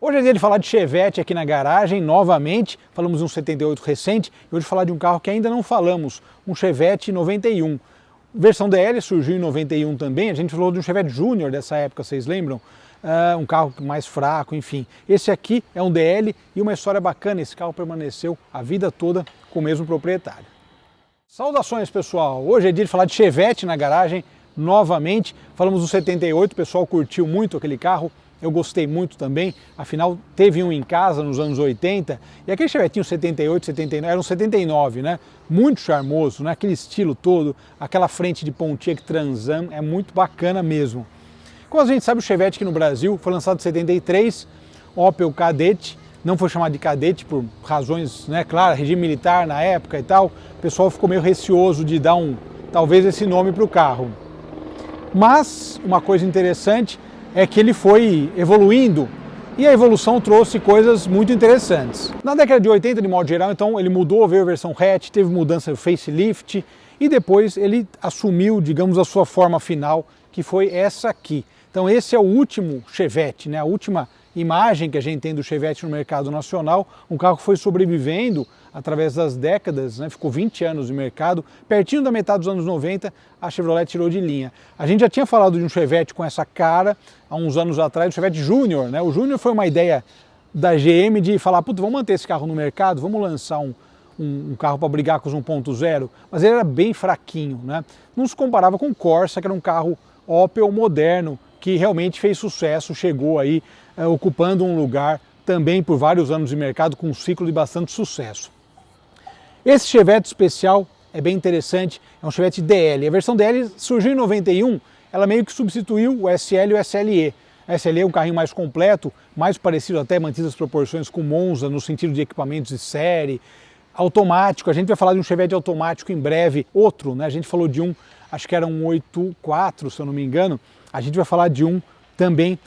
Hoje é dia de falar de Chevette aqui na garagem, novamente, falamos de um 78 recente, e hoje falar de um carro que ainda não falamos, um Chevette 91. Versão DL surgiu em 91 também, a gente falou de um Chevette Júnior dessa época, vocês lembram? Um carro mais fraco, enfim. Esse aqui é um DL e uma história bacana, esse carro permaneceu a vida toda com o mesmo proprietário. Saudações pessoal, hoje é dia de falar de Chevette na garagem, novamente, falamos do 78, o pessoal curtiu muito aquele carro, eu gostei muito também, afinal teve um em casa nos anos 80, e aquele Chevetinho 78, 79, era um 79, né? Muito charmoso, né? Aquele estilo todo, aquela frente de Pontiac Trans Am, é muito bacana mesmo. Como a gente sabe, o Chevette aqui no Brasil foi lançado em 73, Opel Kadett, não foi chamado de Kadett por razões, né, claro, regime militar na época e tal, o pessoal ficou meio receoso de dar talvez esse nome para o carro. Mas uma coisa interessante é que ele foi evoluindo e a evolução trouxe coisas muito interessantes. Na década de 80, de modo geral, então, ele mudou, veio a versão hatch, teve mudança de facelift e depois ele assumiu, digamos, a sua forma final, que foi essa aqui. Então esse é o último Chevette, né? A última imagem que a gente tem do Chevette no mercado nacional, um carro que foi sobrevivendo através das décadas, né? Ficou 20 anos no mercado, pertinho da metade dos anos 90, a Chevrolet tirou de linha. A gente já tinha falado de um Chevette com essa cara há uns anos atrás, o Chevette Júnior, né? O Júnior foi uma ideia da GM de falar, putz, vamos manter esse carro no mercado, vamos lançar um carro para brigar com os 1.0, mas ele era bem fraquinho, né? Não se comparava com o Corsa, que era um carro Opel moderno, que realmente fez sucesso, chegou aí ocupando um lugar também por vários anos de mercado com um ciclo de bastante sucesso. Esse Chevette especial é bem interessante, é um Chevette DL. A versão DL surgiu em 91, ela meio que substituiu o SL e o SLE. A SLE é um carrinho mais completo, mais parecido até, mantidas as proporções com o Monza no sentido de equipamentos de série, automático. A gente vai falar de um Chevette automático em breve, outro, né? A gente falou de um, acho que era um 84, se eu não me engano. A gente vai falar de um também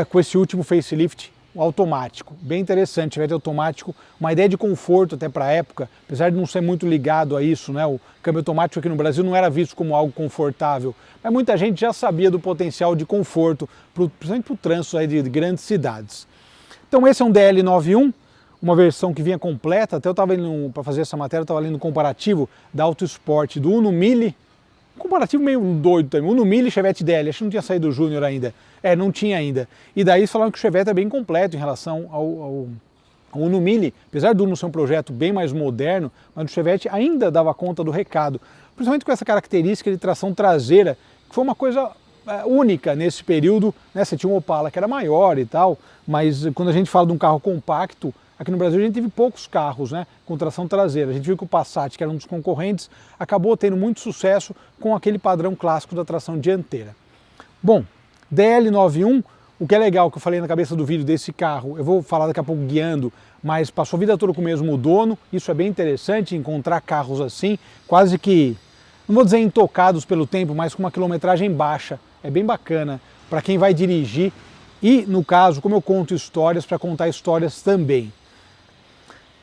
com esse último facelift automático. Bem interessante, Chevette automático, uma ideia de conforto até para a época, apesar de não ser muito ligado a isso, né? O câmbio automático aqui no Brasil não era visto como algo confortável, mas muita gente já sabia do potencial de conforto, principalmente para o trânsito aí de grandes cidades. Então esse é um DL91, uma versão que vinha completa, até eu estava indo, para fazer essa matéria, eu estava lendo um comparativo da Auto Sport do Uno Mille, comparativo meio doido também, Uno Mille e Chevette DL, acho que não tinha saído o Júnior ainda, não tinha ainda, e daí eles falaram que o Chevette é bem completo em relação ao Uno Mille, apesar do Uno ser um projeto bem mais moderno, mas o Chevette ainda dava conta do recado, principalmente com essa característica de tração traseira, que foi uma coisa única nesse período, né? Você tinha um Opala que era maior e tal, mas quando a gente fala de um carro compacto, aqui no Brasil a gente teve poucos carros, né, com tração traseira. A gente viu que o Passat, que era um dos concorrentes, acabou tendo muito sucesso com aquele padrão clássico da tração dianteira. Bom, DL91, o que é legal, que eu falei na cabeça do vídeo desse carro, eu vou falar daqui a pouco guiando, mas passou a vida toda com o mesmo dono, isso é bem interessante, encontrar carros assim, quase que, não vou dizer intocados pelo tempo, mas com uma quilometragem baixa. É bem bacana para quem vai dirigir e, no caso, como eu conto histórias, para contar histórias também.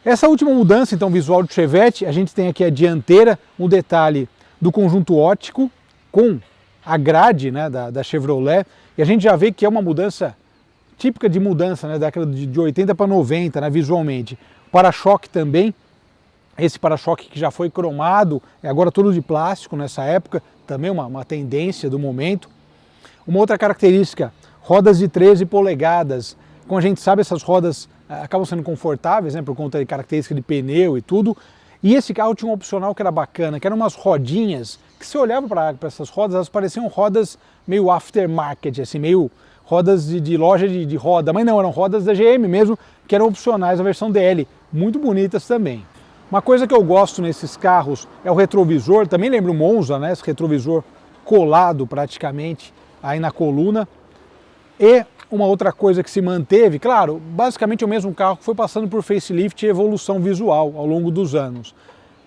Essa última mudança, então, visual do Chevette, a gente tem aqui a dianteira, um detalhe do conjunto óptico com a grade, né, da Chevrolet, e a gente já vê que é uma mudança típica de mudança, né, da década de 80 para 90, né, visualmente. Para-choque também, esse para-choque que já foi cromado, é agora todo de plástico nessa época, também uma tendência do momento. Uma outra característica, rodas de 13 polegadas, como a gente sabe, essas rodas acabam sendo confortáveis, né, por conta de característica de pneu e tudo, e esse carro tinha um opcional que era bacana, que eram umas rodinhas, que se olhava para essas rodas, elas pareciam rodas meio aftermarket, assim, meio rodas de loja de roda, mas não, eram rodas da GM mesmo, que eram opcionais na versão DL, muito bonitas também. Uma coisa que eu gosto nesses carros é o retrovisor, também lembra o Monza, né, esse retrovisor colado praticamente aí na coluna, e uma outra coisa que se manteve, claro, basicamente o mesmo carro que foi passando por facelift e evolução visual ao longo dos anos.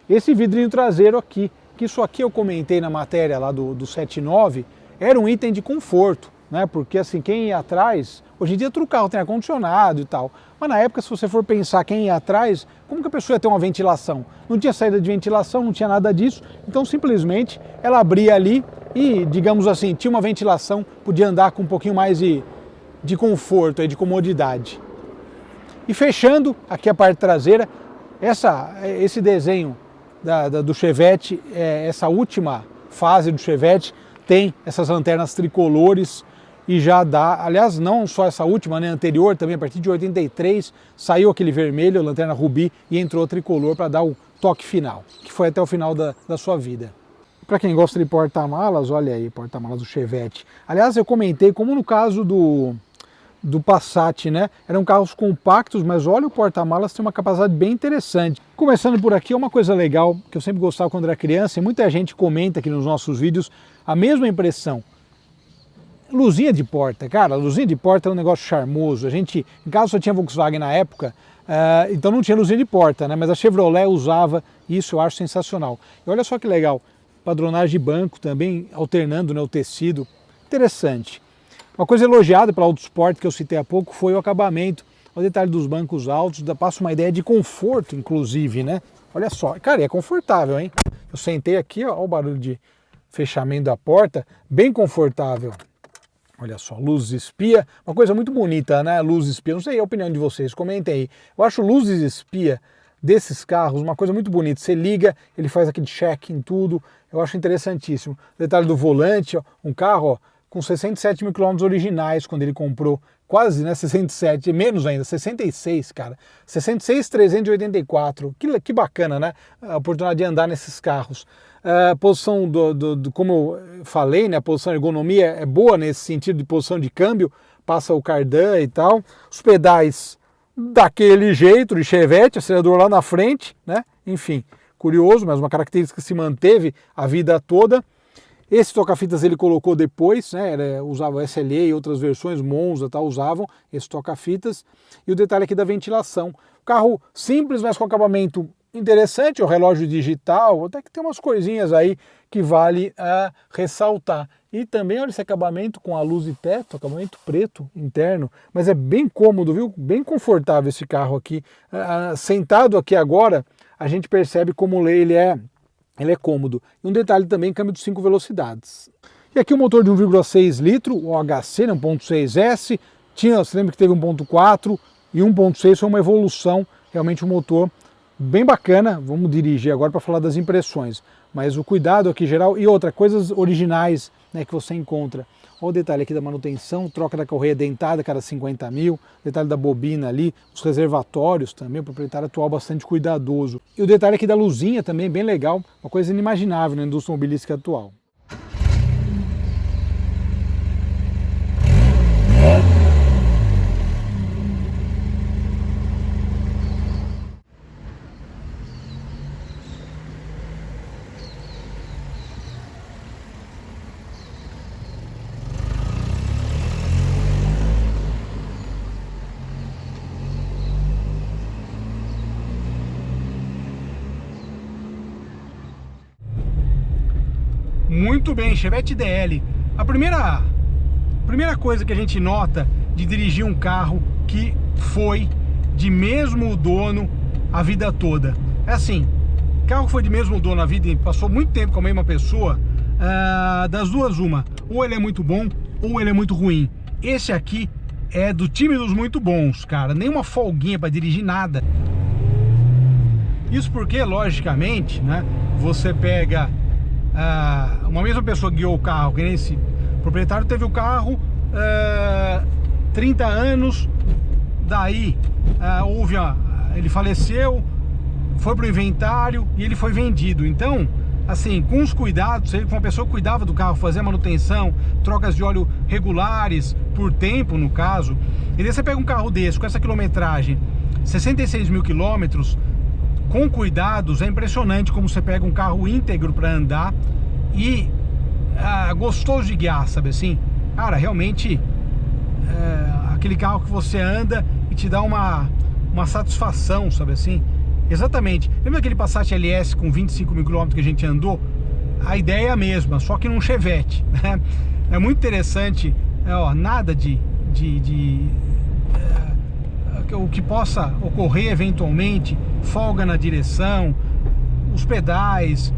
Esse vidrinho traseiro aqui, que isso aqui eu comentei na matéria lá do 79, era um item de conforto, né? Porque assim, quem ia atrás, hoje em dia todo carro tem ar-condicionado e tal, mas na época, se você for pensar quem ia atrás, como que a pessoa ia ter uma ventilação? Não tinha saída de ventilação, não tinha nada disso, então simplesmente ela abria ali e, digamos assim, tinha uma ventilação, podia andar com um pouquinho mais de conforto, de comodidade. E fechando aqui a parte traseira, esse desenho do Chevette, essa última fase do Chevette, tem essas lanternas tricolores e já dá, aliás, não só essa última, né, anterior também, a partir de 83, saiu aquele vermelho, lanterna rubi, e entrou a tricolor para dar o toque final, que foi até o final da sua vida. Para quem gosta de porta-malas, olha aí, porta-malas do Chevette. Aliás, eu comentei, como no caso do Passat, né? Eram carros compactos, mas olha, o porta-malas tem uma capacidade bem interessante. Começando por aqui, uma coisa legal que eu sempre gostava quando era criança, e muita gente comenta aqui nos nossos vídeos a mesma impressão. Luzinha de porta, cara, luzinha de porta é um negócio charmoso. A gente, em casa só tinha Volkswagen na época, então não tinha luzinha de porta, né? Mas a Chevrolet usava, e isso eu acho sensacional. E olha só que legal, padronagem de banco também, alternando, né, o tecido, interessante. Uma coisa elogiada pela Autosport que eu citei há pouco foi o acabamento, o detalhe dos bancos altos, passa uma ideia de conforto, inclusive, né? Olha só, cara, é confortável, hein? Eu sentei aqui, ó, o barulho de fechamento da porta, bem confortável. Olha só, luzes espia, uma coisa muito bonita, né? Luzes espia, não sei a opinião de vocês, comentem aí. Eu acho luzes espia desses carros uma coisa muito bonita. Você liga, ele faz aquele check em tudo, eu acho interessantíssimo. Detalhe do volante, ó, um carro, ó, com 67 mil quilômetros originais quando ele comprou, quase, né, 67, menos ainda, 66, cara, 66.384, que bacana, né, a oportunidade de andar nesses carros. A posição como eu falei, né, a posição de ergonomia é boa nesse sentido de posição de câmbio, passa o cardan e tal, os pedais daquele jeito de Chevette, acelerador lá na frente, né, enfim, curioso, mas uma característica que se manteve a vida toda. Esse toca-fitas ele colocou depois, né, usava o SLE e outras versões, Monza tal, usavam esse toca-fitas. E o detalhe aqui da ventilação. Carro simples, mas com acabamento interessante, o relógio digital, até que tem umas coisinhas aí que vale ressaltar. E também olha esse acabamento com a luz de teto, acabamento preto interno, mas é bem cômodo, viu? Bem confortável esse carro aqui. Sentado aqui agora, a gente percebe como ele é cômodo. E um detalhe também, câmbio de 5 velocidades. E aqui o motor de 1,6 litro, o HC, né, 1.6S, você lembra que teve 1.4 e 1.6 foi uma evolução, realmente um motor bem bacana. Vamos dirigir agora para falar das impressões, mas o cuidado aqui geral e coisas originais, né, que você encontra. Olha o detalhe aqui da manutenção, troca da correia dentada cada 50 mil, detalhe da bobina ali, os reservatórios também, o proprietário atual bastante cuidadoso. E o detalhe aqui da luzinha também, bem legal, uma coisa inimaginável na indústria mobilística atual. Muito bem, Chevette DL. A primeira coisa que a gente nota de dirigir um carro que foi de mesmo dono a vida toda. É assim, carro que foi de mesmo dono a vida e passou muito tempo com a mesma pessoa, das duas uma, ou ele é muito bom ou ele é muito ruim. Esse aqui é do time dos muito bons, cara, nem uma folguinha para dirigir nada. Isso porque, logicamente, né, você pega uma mesma pessoa que guiou o carro, que esse proprietário teve o carro 30 anos, daí ele faleceu, foi para o inventário e ele foi vendido. Então, assim, com os cuidados, se uma pessoa cuidava do carro, fazia manutenção, trocas de óleo regulares, por tempo no caso, e daí você pega um carro desse, com essa quilometragem, 66 mil quilômetros, com cuidados, é impressionante como você pega um carro íntegro para andar e gostoso de guiar, sabe assim? Cara, realmente aquele carro que você anda e te dá uma satisfação, sabe assim? Exatamente. Lembra aquele Passat LS com 25 mil quilômetros que a gente andou? A ideia é a mesma, só que num Chevette, né? É muito interessante, nada o que possa ocorrer eventualmente, folga na direção, os pedais,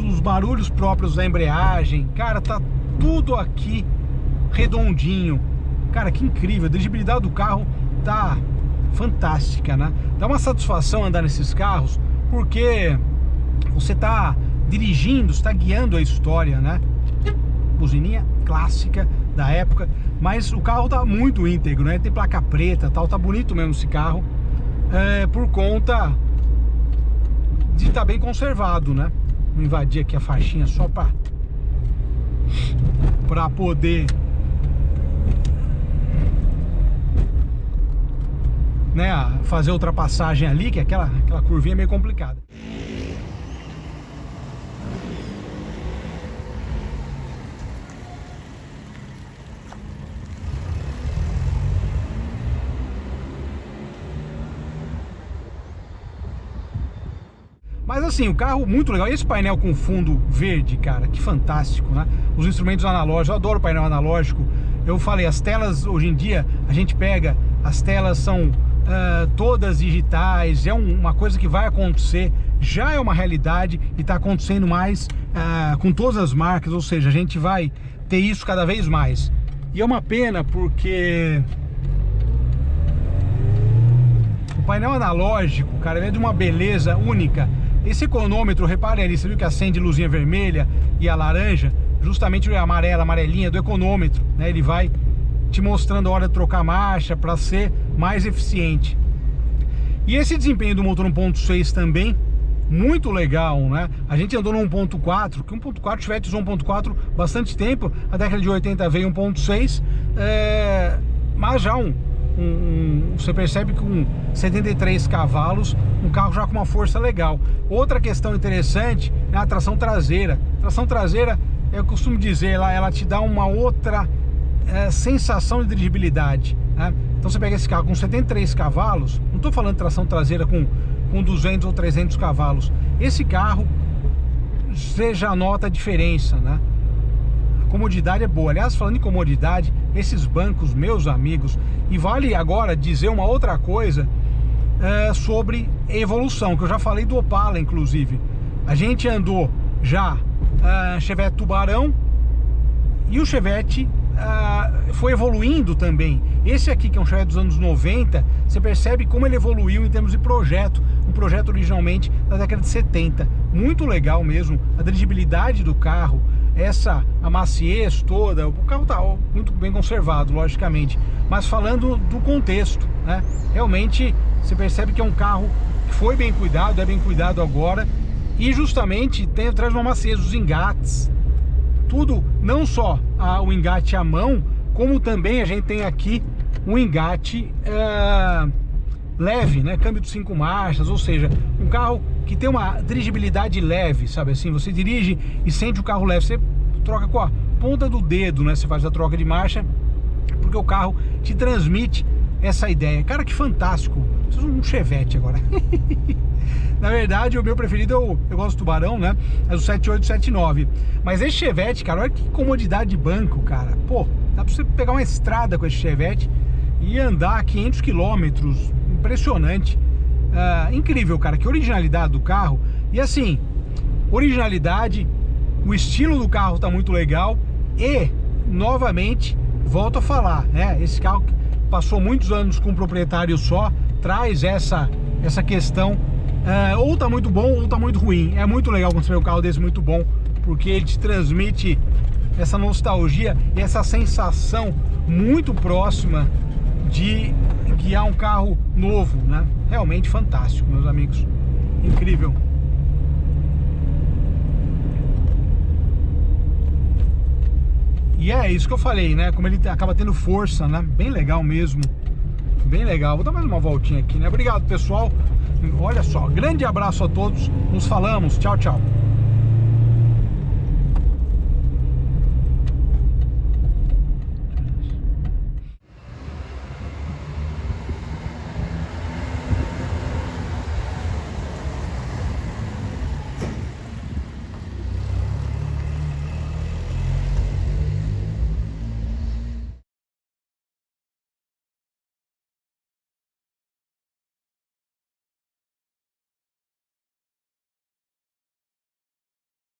os barulhos próprios da embreagem, cara, tá tudo aqui redondinho. Cara, que incrível, a dirigibilidade do carro tá fantástica, né? Dá uma satisfação andar nesses carros, porque você está dirigindo, está guiando a história, né? Buzininha clássica da época, mas o carro tá muito íntegro, né? Tem placa preta, tal, tá bonito mesmo esse carro, por conta de estar bem conservado, né? Vou invadir aqui a faixinha só para poder, né, fazer a ultrapassagem ali, que é aquela curvinha meio complicada. Mas assim, o carro muito legal. Esse painel com fundo verde, cara, que fantástico, né? Os instrumentos analógicos, eu adoro painel analógico. Eu falei, as telas hoje em dia, a gente pega, as telas são todas digitais, é uma coisa que vai acontecer, já é uma realidade e está acontecendo mais com todas as marcas, ou seja, a gente vai ter isso cada vez mais. E é uma pena porque o painel analógico, cara, ele é de uma beleza única. Esse econômetro, reparem ali, você viu que acende luzinha vermelha e a laranja, justamente a amarelinha do econômetro, né? Ele vai te mostrando a hora de trocar marcha para ser mais eficiente. E esse desempenho do motor 1.6 também, muito legal, né? A gente andou no 1.4, que 1.4, Chevette usou 1.4 bastante tempo, a década de 80 veio 1.6, mas já você percebe que com 73 cavalos, um carro já com uma força legal. Outra questão interessante é a tração traseira. A tração traseira, eu costumo dizer, ela te dá uma outra sensação de dirigibilidade, né? Então você pega esse carro com 73 cavalos, não estou falando de tração traseira com 200 ou 300 cavalos. Esse carro, você já nota a diferença, né? A comodidade é boa. Aliás, falando em comodidade, esses bancos, meus amigos, e vale agora dizer uma outra coisa sobre evolução, que eu já falei do Opala, inclusive. A gente andou já Chevette Tubarão e o Chevette foi evoluindo também. Esse aqui, que é um Chevette dos anos 90, você percebe como ele evoluiu em termos de projeto. Um projeto originalmente da década de 70. Muito legal mesmo, a dirigibilidade do carro, a maciez toda. O carro está muito bem conservado, logicamente, mas falando do contexto, né? Realmente você percebe que é um carro que foi bem cuidado, é bem cuidado agora, e justamente traz uma maciez, os engates, tudo, não só o engate à mão, como também a gente tem aqui um engate leve, né? Câmbio de 5 marchas, ou seja, um carro que tem uma dirigibilidade leve, sabe assim? Você dirige e sente o carro leve, você troca com a ponta do dedo, né? Você faz a troca de marcha, porque o carro te transmite essa ideia. Cara, que fantástico! Preciso de um Chevette agora. Na verdade, o meu preferido eu gosto do Tubarão, né? É o 7879. Mas esse Chevette, cara, olha que comodidade de banco, cara. Pô, dá pra você pegar uma estrada com esse Chevette e andar 500 quilômetros. Impressionante. Incrível, cara. Que originalidade do carro. E assim, originalidade, o estilo do carro tá muito legal. E, novamente, volto a falar, né? Esse carro passou muitos anos com um proprietário só, traz essa questão, ou tá muito bom ou tá muito ruim. É muito legal quando você vê um carro desse muito bom, porque ele te transmite essa nostalgia e essa sensação muito próxima de guiar um carro novo, né? Realmente fantástico, meus amigos. Incrível. E é isso que eu falei, né? Como ele acaba tendo força, né? Bem legal mesmo. Bem legal. Vou dar mais uma voltinha aqui, né? Obrigado, pessoal. Olha só, grande abraço a todos. Nos falamos. Tchau, tchau.